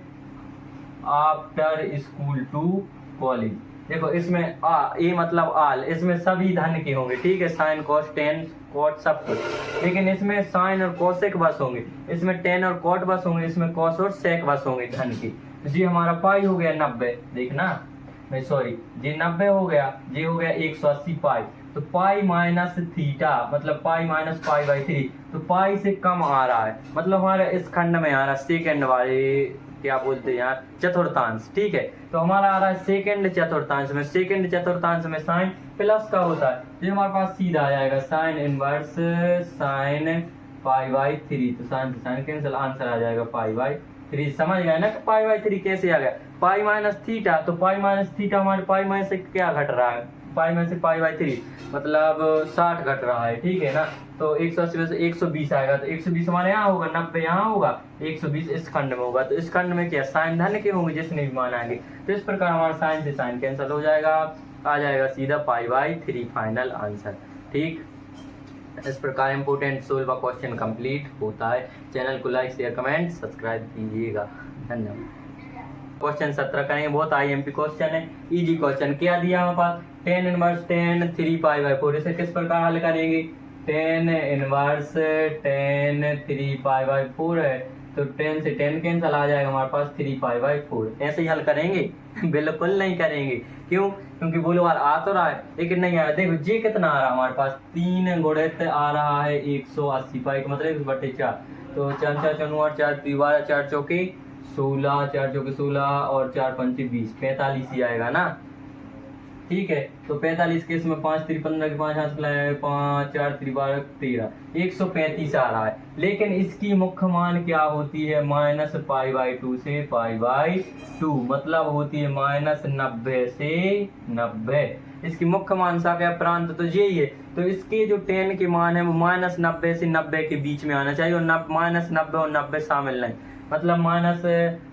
आफ्टर स्कूल टू कॉलेज। देखो इसमें ए मतलब आल, इसमें सभी धन के होंगे, ठीक है, साइन कॉस टेन कॉट सब कुछ, लेकिन इसमें साइन और कोसेक बस होंगे, इसमें टेन और कॉट बस होंगे, इसमें कॉस और सेक बस होंगे धन के। जी हमारा पाई हो गया 90, देखना नहीं सॉरी, जे 90 हो गया, जे हो गया 180 पाई, तो पाई माइनस थीटा मतलब पाई माइनस पाई बाई 3, तो पाई से कम आ रहा है, मतलब हमारा इस खंड में आ रहा है सेकेंड वाले क्या बोलते हैं यार, चतुर्थांश। ठीक है, तो हमारा आ रहा है सेकेंड चतुर्थांश में, सेकेंड चतुर्थांश में साइन प्लस का होता है, तो हमारे पास सीधा आ जाएगा sine inverse sine pi by 3, तो साइन से साइन कैंसिल, आंसर आ जाएगा पाई बाई 3। समझ गए ना कि पाई बाई 3 कैसे आ गया। पाई माइनस थीटा, तो पाई माइनस थीटा हमारे पाई माइनस से क्या घट रहा है, पाई में से पाई बाई 3 मतलब 60 घट रहा है। ठीक है ना, तो 180 में से 120 आएगा, तो 120 हमारे यहाँ होगा, 90 यहाँ होगा, 120 इस खंड में होगा, तो इस खंड में क्या साइन धन के होंगे जिसने भी मान आएंगे, तो इस प्रकार हमारा साइन से साइन कैंसिल हो जाएगा, आ जाएगा सीधा पाई बाई 3 फाइनल आंसर। ठीक, इस प्रकार इंपोर्टेंट सोल्व क्वेश्चन कंप्लीट होता है। चैनल को लाइक शेयर कमेंट सब्सक्राइब कीजिएगा, धन्यवाद। क्वेश्चन 17 करेंगे, बहुत IMP क्वेश्चन है, इजी क्वेश्चन। क्या दिया हमारे पास, tan inverse tan 3 pi by 4, इसे किस प्रकार हल करेंगे, tan inverse tan 3 pi by 4 है, तो 10 से 10 कैंसिल आ जाएगा, हमारे पास 3 पाई बाई 4। ऐसे ही हल करेंगे बिल्कुल नहीं करेंगे, क्यों, क्योंकि बोलो यार आ तो रहा है लेकिन नहीं आ रहा। देखो जी कितना आ रहा है हमारे पास, 3 गुणित आ रहा है 180 पाई, मतलब 1/4, तो 4 4 4 4 12 4 चौके 16, 4 चौके 16 और 4 पंचे 20, 45 ही आएगा ना। ठीक है, तो 45 के इसमें 5 3 15 के 5 हाथ मिलाए 5 4 3 12 13, 135 आ रहा है, लेकिन इसकी मुख्य मान क्या होती है, माइनस पाई बाई 2 से पाई बाई 2, मतलब होती है माइनस 90 से 90। इसकी मुख्य मान सा क्या प्रांत तो यही है, तो इसके जो 10 के मान है वो माइनस 90 से 90 के बीच में आना चाहिए, और माइनस 90 और 90 शामिल नहीं, मतलब माइनस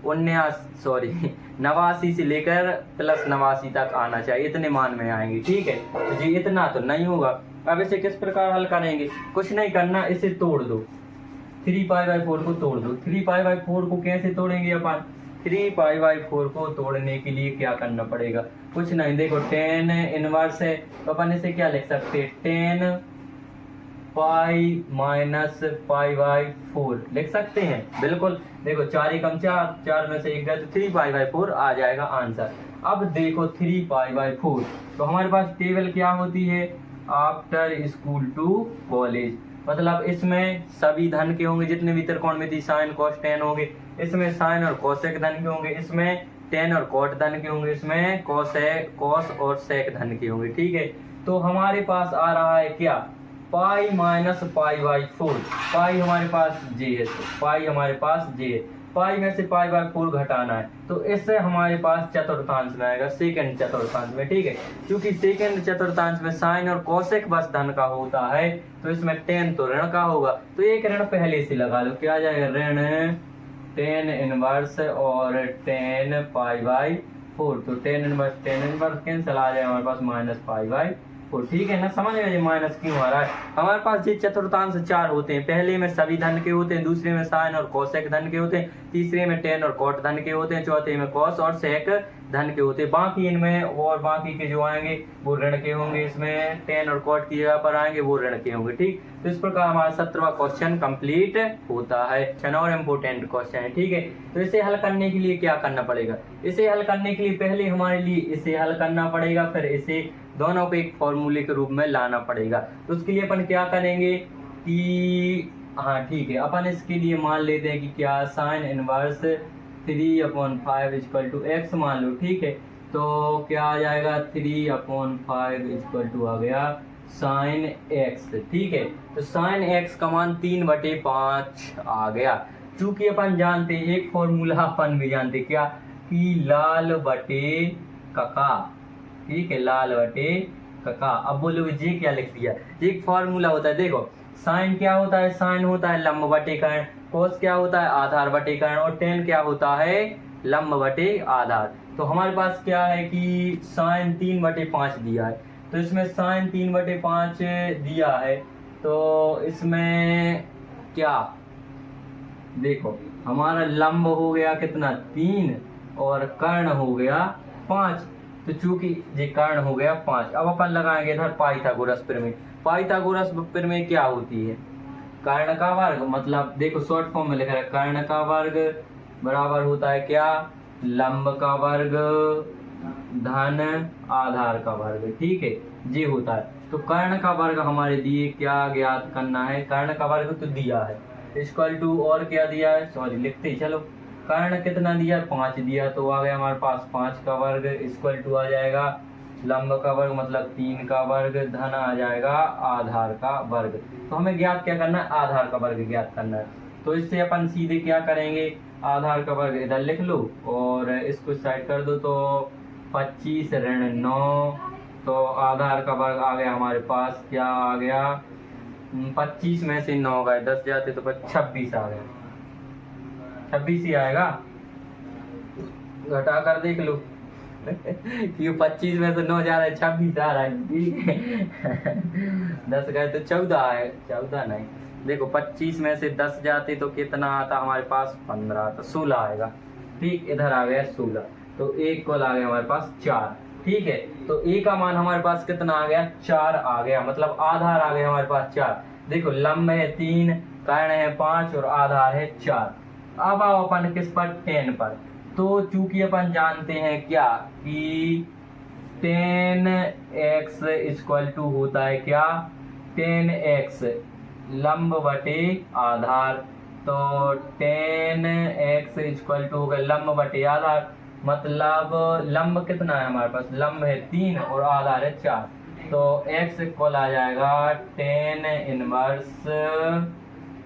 89 से लेकर प्लस 89 तक आना चाहिए, इतने मान में आएंगे। ठीक है, तो जी इतना तो नहीं होगा। अब इसे किस प्रकार हल करेंगे, कुछ नहीं करना, इसे तोड़ दो, 3 पाई बाई 4 को तोड़ दो। 3 पाई बाई 4 को कैसे तोड़ेंगे अपन, 3 पाई बाई 4 को तोड़ने के लिए क्या करना पड़ेगा, कुछ नहीं, देखो 10 इनवर्स है, तो अपन इसे क्या लिख सकते हैं, 10 पाई माइनस पाई बाई 4 लिख सकते हैं, बिल्कुल। देखो 4 एकम 4, 4 में से 1 गया तो 3 पाई बाई 4 आ जाएगा आंसर। अब देखो 3 पाई बाई 4, तो हमारे पास टेबल क्या होती है, आफ्टर स्कूल टू कॉलेज, मतलब इसमें सभी धन के होंगे, जितने भी त्रिकोणमिति साइन कॉस टेन होंगे, इसमें साइन और कोसेक धन के होंगे, इसमें टेन और कॉट धन के होंगे, इसमें कॉस और सेक धन के होंगे। ठीक है, तो हमारे पास आ रहा है क्या, पाई माइनस पाई बाई 4, पाई हमारे पास जे है, तो पाई हमारे पास जे है, पाई में से पाई बाई 4 घटाना है, तो इससे हमारे पास चतुर्थांश में आएगा, सेकंड चतुर्थांश में। ठीक है, क्योंकि सेकंड चतुर्थांश में साइन और कोसेक बस धन का होता है, तो इसमें टेन तो ऋण का होगा, तो एक ऋण पहले से लगा लो, क्या आ जाएगा, ऋण 10 इनवर्स और 10 पाई बाई 4, तो 10 इनवर्स कैंसिल आ जाएगा, हमारे पास माइनस पाई बाई 4। ठीक है ना, समझ गए ये माइनस क्यों आ रहा है। हमारे पास ये चतुर्थांश 4 होते हैं, पहले में सभी धन के होते हैं, दूसरे में साइन और कोसेक धन के होते हैं, तीसरे में टेन और कॉट धन के होते हैं, चौथे में कॉस और सेक धन के होते हैं, बाकी इनमें और बाकी के जो आएंगे वो ऋण के होंगे, इसमें टेन और कॉट की जगह पर आएंगे वो ऋण के होंगे। ठीक, तो इस प्रकार हमारा 17वां क्वेश्चन कंप्लीट होता है, और इम्पोर्टेंट क्वेश्चन है। ठीक है, तो इसे हल करने के लिए क्या करना पड़ेगा, इसे हल करने के लिए पहले हमारे लिए इसे हल करना पड़ेगा, फिर इसे दोनों को एक फॉर्मूले के रूप में लाना पड़ेगा। तो उसके लिए अपन क्या करेंगे कि हाँ ठीक है, अपन इसके लिए मान लेते हैं कि क्या sine inverse 3/5 equal to x मान लो। ठीक है, तो क्या आ जाएगा, 3/5 इक्वल टू आ गया साइन एक्स। ठीक है, तो साइन एक्स का मान 3/5 आ गया। चूंकि अपन जानते हैं एक फॉर्मूला अपन भी जानते क्या, कि लाल बटे कका। ठीक है, लाल बटे कका। अब बोलोगे जी क्या लिख दिया, एक फॉर्मूला होता है, देखो साइन क्या होता है, साइन होता है लंब बटे कर्ण, कोस क्या होता है आधार बटे कर्ण, और टेन क्या होता है लंब बटे आधार। तो हमारे पास क्या है कि साइन 3/5 दिया है, तो इसमें साइन 3/5 दिया है, तो इसमें क्या, देखो हमारा लंब हो गया कितना 3 और कर्ण हो गया 5, तो चूंकि ये कर्ण हो गया 5। अब अपन लगाएंगे इधर पाइथागोरस प्रमेय। पाइथागोरस प्रमेय क्या होती है, कर्ण का वर्ग, मतलब देखो शॉर्ट फॉर्म में लिखा है, कर्ण का वर्ग बराबर होता है क्या, लंब का वर्ग धन आधार का वर्ग, ठीक है, ये होता है। तो कर्ण का वर्ग हमारे दिए, क्या ज्ञात करना है, कर्ण का वर्ग तो दिया है, इक्वल टू और क्या दिया है, सॉरी लिखते ही चलो, कर्ण कितना दिया, 5 दिया, तो आ गया हमारे पास 5 का वर्ग, इक्वल टू आ जाएगा लंब का वर्ग मतलब 3 का वर्ग, धन आ जाएगा आधार का वर्ग। तो हमें ज्ञात क्या करना है, आधार का वर्ग ज्ञात करना है। तो इससे अपन सीधे क्या करेंगे, आधार का वर्ग इधर लिख लो और इसको साइड कर दो, तो 25 ऋण 9, तो आधार का वर्ग आ गया हमारे पास, क्या आ गया, 25 में से 9 गए 10 जाते तो 26 आ गया, 26 ही आएगा, घटा कर देख लो कि 25 में से 9 जा रहा है, 26 आ रहा है, ठीक है 10 गए तो 14 है, 14 नहीं, देखो 25 में से 10 जाते तो कितना आता हमारे पास, 15, तो 16 आएगा, ठीक, इधर आ गया 16, तो एक को आ गया हमारे पास 4, ठीक है। तो ए का मान हमारे पास कितना आ गया, 4 आ गया, मतलब आधार आ गया हमारे पास 4। देखो लंब है 3, कर्ण है 5 और आधार है 4। अब आओ अपन किस पर, 10 पर। तो चूंकि अपन जानते हैं क्या कि 10x इक्वल टू होता है क्या, 10x लंब बटे आधार, तो 10x इक्वल टू हो गया लंब बटे आधार, मतलब लंब कितना है हमारे पास, लंब है 3 और आधार है 4, तो x इक्वल आ जाएगा 10 इनवर्स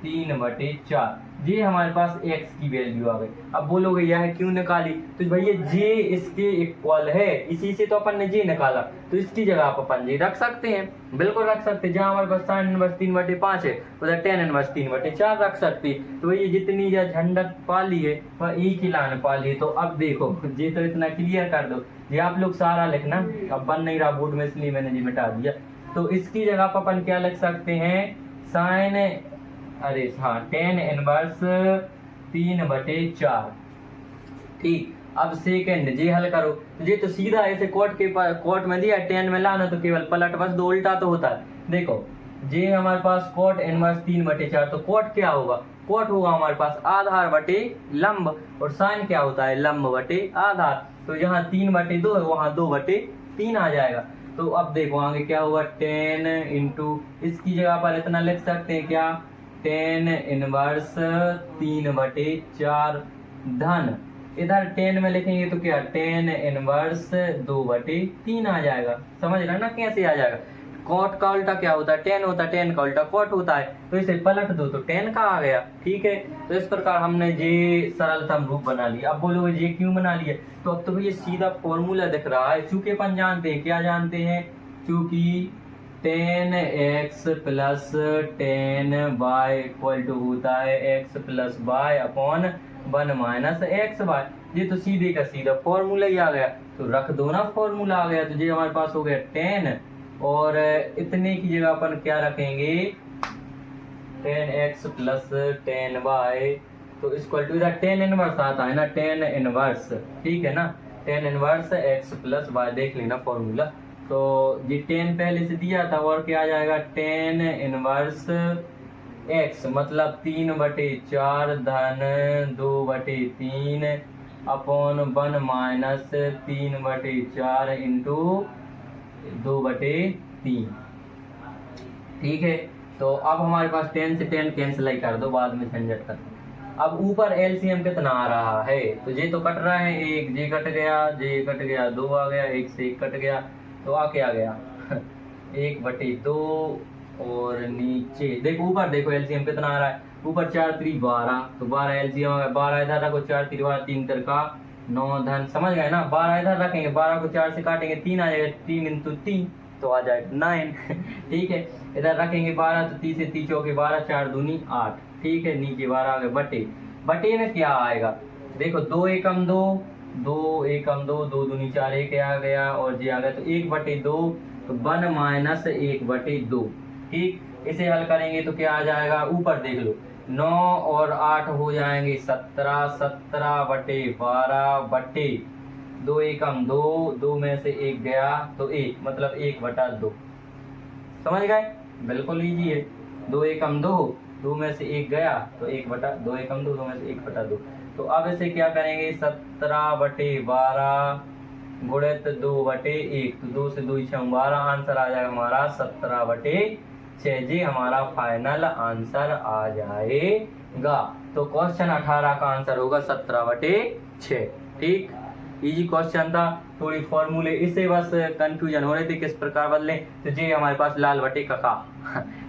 3/4, ये हमारे पास x की वैल्यू आ गई। अब बोलोगे यह क्यों निकाली, तो भैया j इसके इक्वल है, इसी से तो अपन ने j निकाला, तो इसकी जगह आप अपन j रख सकते हैं, बिल्कुल रख सकते हैं, जहां हमारे पास sin इनवर्स 3/5 है उधर 10 इनवर्स 3/4 रख सकते, तो ये जितनी झंडत पाली है वह एक ही लान पाली है। तो अब देखो ये तो इतना क्लियर कर दो, ये आप लोग सारा लिखना, अब बन नहीं रहा बोर्ड में इसलिए मैंने ये मिटा दिया। तो इसकी जगह पर अपन क्या लिख सकते हैं, साइन, अरे हाँ 10 इनवर्स 3/4, ठीक। अब सेकंड ये हल करो, तो ये तो सीधा ऐसे कोट में दिया 10 में लाना, तो केवल पलट बस दो, उल्टा तो होता है। देखो ये हमारे पास कोट इनवर्स 3/4, तो कोट क्या होगा, कोट होगा हमारे पास आधार बटे लंब, और साइन क्या होता है, लंब बटे आधार, तो यहाँ 3/2 है वहां 2/3 आ जाएगा। तो अब देखो आगे क्या होगा, 10 इंटू, इसकी जगह पर इतना लिख सकते हैं क्या, 10 इनवर्स 3/4 धन, इधर 10 में लिखेंगे तो क्या 10 इनवर्स 2/3 आ जाएगा। समझ रहे ना कैसे आ जाएगा, कॉट का उल्टा क्या होता है, 10 होता है, 10 का उल्टा कॉट होता है, तो इसे पलट दो तो 10 का आ गया, ठीक है। तो इस प्रकार हमने ये सरलतम रूप बना लिया। अब बोलोगे ये क्यों बना लिया, तो अब तो ये सीधा फॉर्मूला दिख रहा है, चूंकि अपन जानते हैं, क्या जानते हैं, चूंकि 10x plus 10y equal to होता है x plus y upon 1 minus x y, ये तो सीधे का सीधा फॉर्मूला ही आ गया, तो रख दो ना, फॉर्मूला आ गया, तो ये हमारे पास हो गया 10, और इतने की जगह अपन क्या रखेंगे, 10x प्लस 10y, तो इक्वल टू इधर 10 इनवर्स आता है ना, 10 इनवर्स, ठीक है ना, 10 इनवर्स x प्लस y, देख लेना फॉर्मूला। तो ये 10 पहले से दिया था, और क्या आ जाएगा 10 इनवर्स x मतलब 3/4 धन 2/3 अपॉन 1 माइनस 3/4 इंटू 2/3, ठीक है। तो अब हमारे पास 10 से 10 कैंसिल ही कर दो, बाद में झंझट कर। अब ऊपर एलसीएम कितना आ रहा है, तो ये तो कट रहा है, एक जे कट गया, जे कट गया, 2 आ गया, 1 से 1 कट गया, तो आ क्या गया 1/2, और नीचे देखो ऊपर देखो एलसीएम कितना आ रहा है, ऊपर 4 3 12, तो 12 एलसीएम आ गया, 12 इधर रखो, 4 3 12, 3 3 का 9 धन, समझ गए ना, 12 इधर रखेंगे, 12 को 4 से काटेंगे 3 आ जाएगा, 3 इंटू 3 तो आ जाएगा 9 ठीक है। इधर रखेंगे 12, तो 30 से 30 चौके 12, 4 दूनी 8, ठीक है, नीचे 12 आ गए, बटे बटे में क्या आएगा, देखो 2 एकम 2, 2 एकम 2, 2 दूनी 4, 1 आ गया, और ये आ गया, तो 1/2, तो 1 माइनस 1/2, ठीक। इसे हल करेंगे तो क्या आ जाएगा, ऊपर देख लो, 9 और 8 हो जाएंगे 17, 17/12 बटे 2 एकम 2, 2 में से 1 गया तो 1, मतलब 1/2, समझ गए, बिल्कुल इजी है, 2 एकम 2, 2 में से 1 गया तो 1/2 एकम 2, 2 में से 1/2। तो अब इसे क्या करेंगे, 17/12 गुणित 2/1, तो 2 से 2 6 12, आंसर आ जाएगा हमारा 17/6 जी हमारा फाइनल आंसर आ जाएगा। तो क्वेश्चन 18 का आंसर होगा 17/6। ठीक, इजी क्वेश्चन था। थोड़ी फॉर्मूले इससे बस कंफ्यूजन हो रही थी किस प्रकार बदलें, तो ये हमारे पास लाल बटे का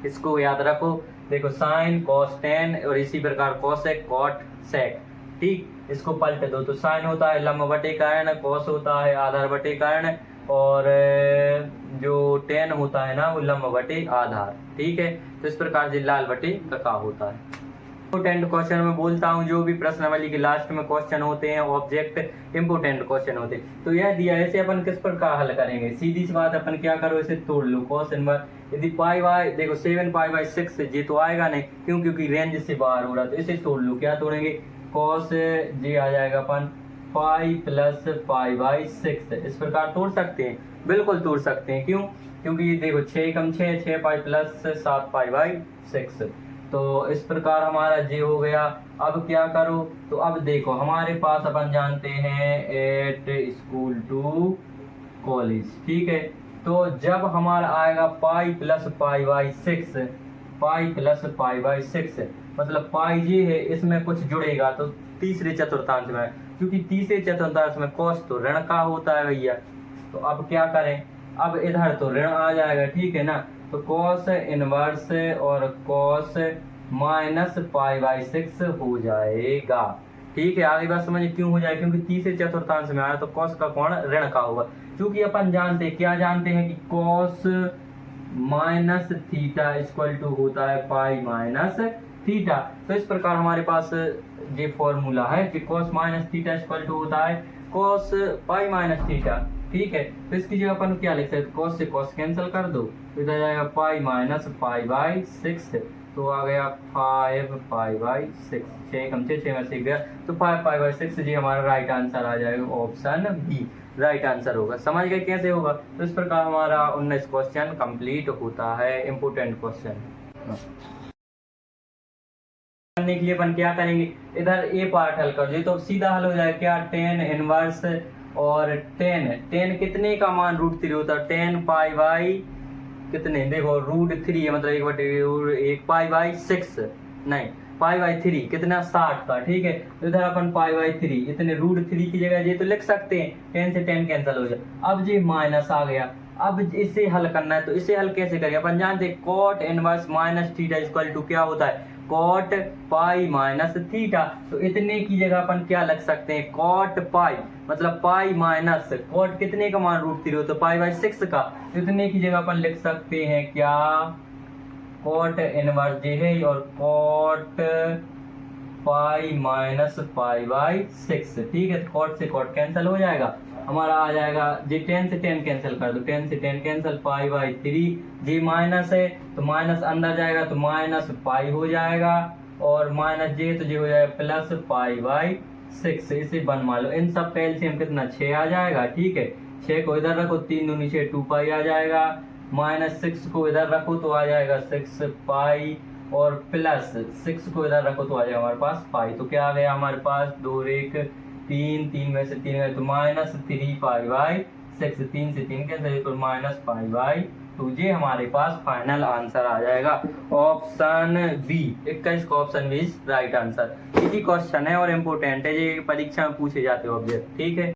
इसको याद रखो। देखो साइन कॉस टेन और इसी प्रकार कॉसेक कॉट सेक। ठीक, इसको पलट दो तो साइन होता है लंब बटे कारण, कॉस होता है आधार बटे कारण, और जो टेन होता है ना वो लंब बटे आधार। ठीक है, तो इस प्रकार से लाल बटे का होता है। इम्पोर्टेंट क्वेश्चन में बोलता हूँ, जो भी प्रश्नावली के लास्ट में क्वेश्चन होते हैं ऑब्जेक्ट इम्पोर्टेंट क्वेश्चन होते हैं। तो यह दिया है, इसे अपन किस प्रकार हल करेंगे। सीधी सी बात, अपन क्या करो, इसे तोड़ लो। कॉस इनवर्स यदि पाई बाय देखो 7π/6 ये तो आएगा नहीं, क्यों, क्योंकि रेंज से बाहर हो रहा, तो इसे तोड़ लो। क्या तोड़ेंगे, कॉस ये आ जाएगा अपन पाई प्लस π/6। इस प्रकार तोड़ सकते हैं, बिल्कुल तोड़ सकते हैं। क्यों, क्योंकि देखो 6 कम 6 6π प्लस 7π/6, तो इस प्रकार हमारा जे हो गया। अब क्या करो, तो अब देखो हमारे पास अपन जानते हैं एट स्कूल टू कॉलेज। ठीक है, तो जब हमारा आएगा पाई प्लस π/6, पाई प्लस π/6 मतलब पाई जी है, इसमें कुछ जुड़ेगा तो तीसरे चतुर्थांश में, क्योंकि तीसरे चतुर्थांश में कॉस तो ऋण का होता है भैया। तो अब क्या करें, अब इधर तो ऋण आ जाएगा, ठीक है ना, तो कॉस इनवर्स और कॉस माइनस π/6 हो जाएगा। ठीक है, आगे बात समझिए क्यों हो जाए, क्योंकि तीसरे चतुर्थांश में आया तो कॉस का कोण ऋण का होगा। क्योंकि अपन जानते हैं, क्या जानते हैं कि cos minus theta equal to होता है पाई माइनस थीटा। तो इस प्रकार हमारे पास ये फॉर्मूला है कि cos minus theta equal to होता है कॉस पाई माइनस थीटा। ठीक है, तो इसकी जगह अपन क्या लिख सकते हैं, कॉस से कॉस कैंसिल कर दो, तो इधर जाएगा पाई माइनस π/6, तो आ गया 5π/6, 6 कम 6 में से गया, तो 5π/6 जी हमारा राइट आंसर आ जाएगा, ऑप्शन बी राइट आंसर होगा। समझ गए कैसे होगा। तो इस प्रकार हमारा 19 क्वेश्चन कंप्लीट होता है, इंपोर्टेंट क्वेश्चन। करने के लिए अपन क्या करेंगे, इधर ए पार्ट हल कर दो तो सीधा हल हो जाएगा। क्या, टेन इनवर्स और टेन कितने का मान √3 होता है, 10π/ कितने, देखो √3 है, मतलब 1 π/6 नहीं π/3 कितना 60 का। ठीक है, तो इधर अपन π/3 इतने √3 की जगह ये तो लिख सकते हैं, 10 से 10 कैंसिल हो जाए। अब ये माइनस आ गया, अब इसे हल करना है, तो इसे हल कैसे करेंगे, अपन जानते हैं cot inverse minus theta equal to क्या होता है, कॉट पाई माइनस थीटा। तो इतने की जगह अपन क्या लग सकते हैं, कॉट पाई मतलब पाई माइनस कॉट कितने का मान √3 हो, तो π/6 का, इतने की जगह अपन लिख सकते हैं क्या, कॉट इनवर्स जे है और कॉट पाई माइनस π/6। ठीक है, तो कॉट से कॉट कैंसिल हो जाएगा, हमारा आ जाएगा जी 10 से 10 कैंसिल कर दो, 10 से 10 कैंसिल, π/3 जी माइनस है तो माइनस अंदर जाएगा तो माइनस पाई हो जाएगा, और माइनस जे तो जे हो जाएगा प्लस π/6। इसे बन मान लो, इन सब का एलसीएम कितना 6 आ जाएगा। ठीक है, 6 को इधर रखो, 3 दूनी 6 2π आ जाएगा, माइनस 6 को इधर रखो तो आ जाएगा 6π, और प्लस 6 को इधर रखो तो आ जाएगा हमारे पास पाई। तो क्या आ गया हमारे पास 2 और 1 3, 3 में से 3 गए तो माइनस 3π/6, 3 से 3 कैंसिल तो माइनस π/2, ये हमारे पास फाइनल आंसर आ जाएगा, ऑप्शन बी 21 का ऑप्शन बी राइट आंसर। इसी क्वेश्चन है और इम्पोर्टेंट है, ये परीक्षा में पूछे जाते हैं ऑब्जेक्ट। ठीक है।